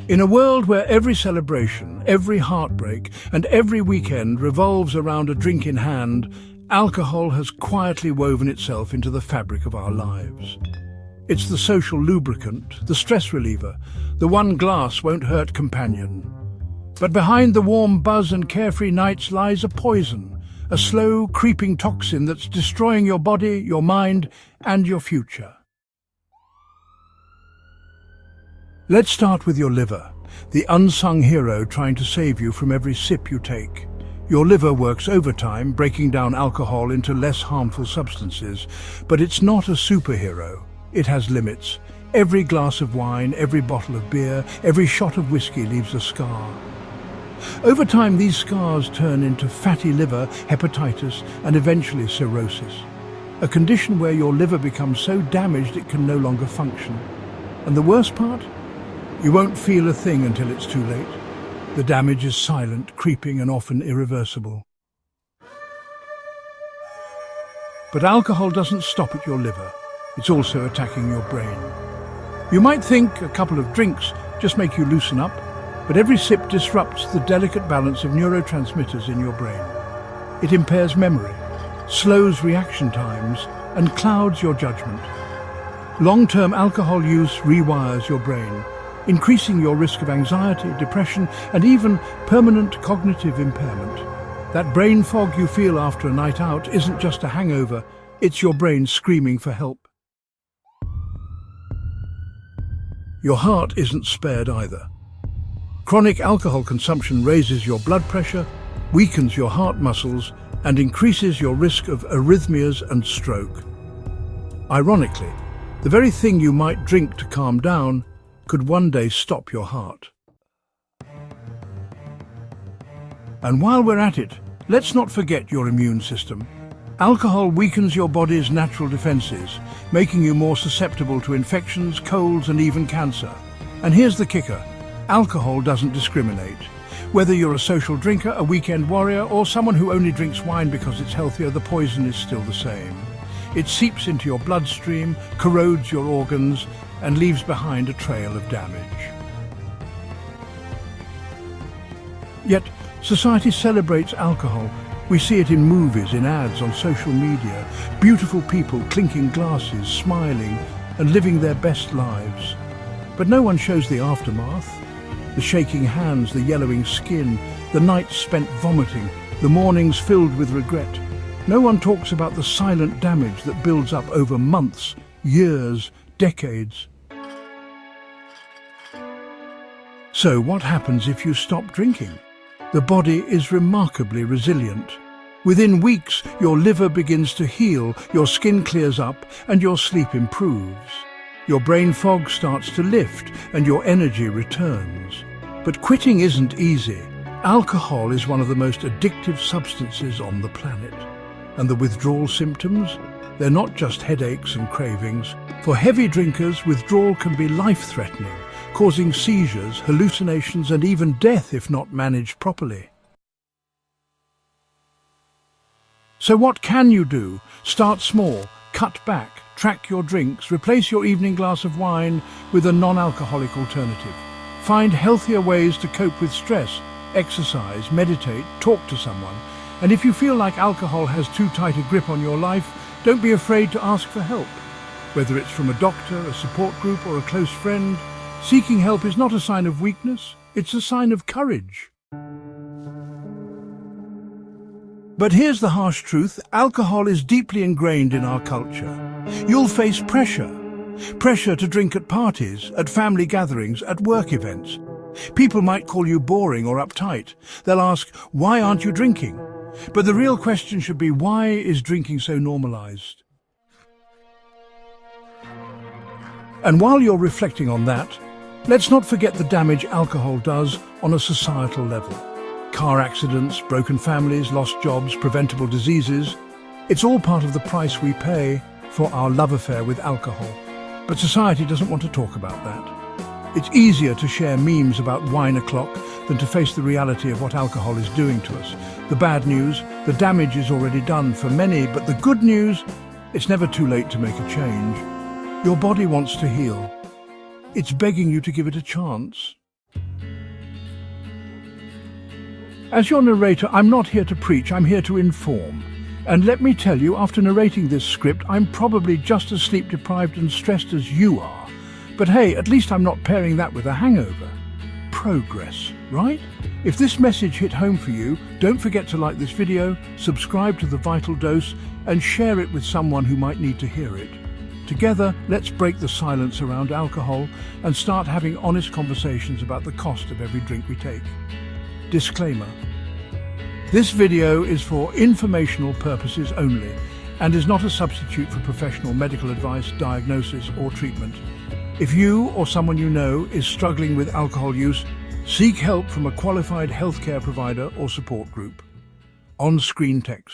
In a world where every celebration, every heartbreak, and every weekend revolves around a drink in hand, alcohol has quietly woven itself into the fabric of our lives. It's the social lubricant, the stress reliever, the one glass won't hurt companion. But behind the warm buzz and carefree nights lies a poison, a slow, creeping toxin that's destroying your body, your mind, and your future. Let's start with your liver, the unsung hero trying to save you from every sip you take. Your liver works overtime, breaking down alcohol into less harmful substances, but it's not a superhero. It has limits. Every glass of wine, every bottle of beer, every shot of whiskey leaves a scar. Over time, these scars turn into fatty liver, hepatitis, and eventually cirrhosis. A condition where your liver becomes so damaged it can no longer function. And the worst part? You won't feel a thing until it's too late. The damage is silent, creeping, and often irreversible. But alcohol doesn't stop at your liver. It's also attacking your brain. You might think a couple of drinks just make you loosen up, but every sip disrupts the delicate balance of neurotransmitters in your brain. It impairs memory, slows reaction times, and clouds your judgment. Long-term alcohol use rewires your brain, increasing your risk of anxiety, depression, and even permanent cognitive impairment. That brain fog you feel after a night out isn't just a hangover, it's your brain screaming for help. Your heart isn't spared either. Chronic alcohol consumption raises your blood pressure, weakens your heart muscles, and increases your risk of arrhythmias and stroke. Ironically, the very thing you might drink to calm down could one day stop your heart. And while we're at it, let's not forget your immune system. Alcohol weakens your body's natural defenses, making you more susceptible to infections, colds, and even cancer. And here's the kicker: alcohol doesn't discriminate. Whether you're a social drinker, a weekend warrior, or someone who only drinks wine because it's healthier, the poison is still the same. It seeps into your bloodstream, corrodes your organs, and leaves behind a trail of damage. Yet, society celebrates alcohol. We see it in movies, in ads, on social media. Beautiful people clinking glasses, smiling, and living their best lives. But no one shows the aftermath. The shaking hands, the yellowing skin, the nights spent vomiting, the mornings filled with regret. No one talks about the silent damage that builds up over months, years, decades. So what happens if you stop drinking? The body is remarkably resilient. Within weeks, your liver begins to heal, your skin clears up, and your sleep improves. Your brain fog starts to lift, and your energy returns. But quitting isn't easy. Alcohol is one of the most addictive substances on the planet. And the withdrawal symptoms? They're not just headaches and cravings. For heavy drinkers, withdrawal can be life-threatening, causing seizures, hallucinations, and even death if not managed properly. So what can you do? Start small, cut back, track your drinks, replace your evening glass of wine with a non-alcoholic alternative. Find healthier ways to cope with stress, exercise, meditate, talk to someone. And if you feel like alcohol has too tight a grip on your life, don't be afraid to ask for help. Whether it's from a doctor, a support group, or a close friend, seeking help is not a sign of weakness, it's a sign of courage. But here's the harsh truth: alcohol is deeply ingrained in our culture. You'll face pressure. Pressure to drink at parties, at family gatherings, at work events. People might call you boring or uptight. They'll ask, why aren't you drinking? But the real question should be, why is drinking so normalized? And while you're reflecting on that, let's not forget the damage alcohol does on a societal level. Car accidents, broken families, lost jobs, preventable diseases. It's all part of the price we pay for our love affair with alcohol. But society doesn't want to talk about that. It's easier to share memes about wine o'clock than to face the reality of what alcohol is doing to us. The bad news, the damage is already done for many, but the good news, it's never too late to make a change. Your body wants to heal. It's begging you to give it a chance. As your narrator, I'm not here to preach, I'm here to inform. And let me tell you, after narrating this script, I'm probably just as sleep-deprived and stressed as you are. But hey, at least I'm not pairing that with a hangover. Progress, right? If this message hit home for you, don't forget to like this video, subscribe to The Vital Dose, and share it with someone who might need to hear it. Together, let's break the silence around alcohol and start having honest conversations about the cost of every drink we take. Disclaimer. This video is for informational purposes only and is not a substitute for professional medical advice, diagnosis, or treatment. If you or someone you know is struggling with alcohol use, seek help from a qualified healthcare provider or support group. On-screen text.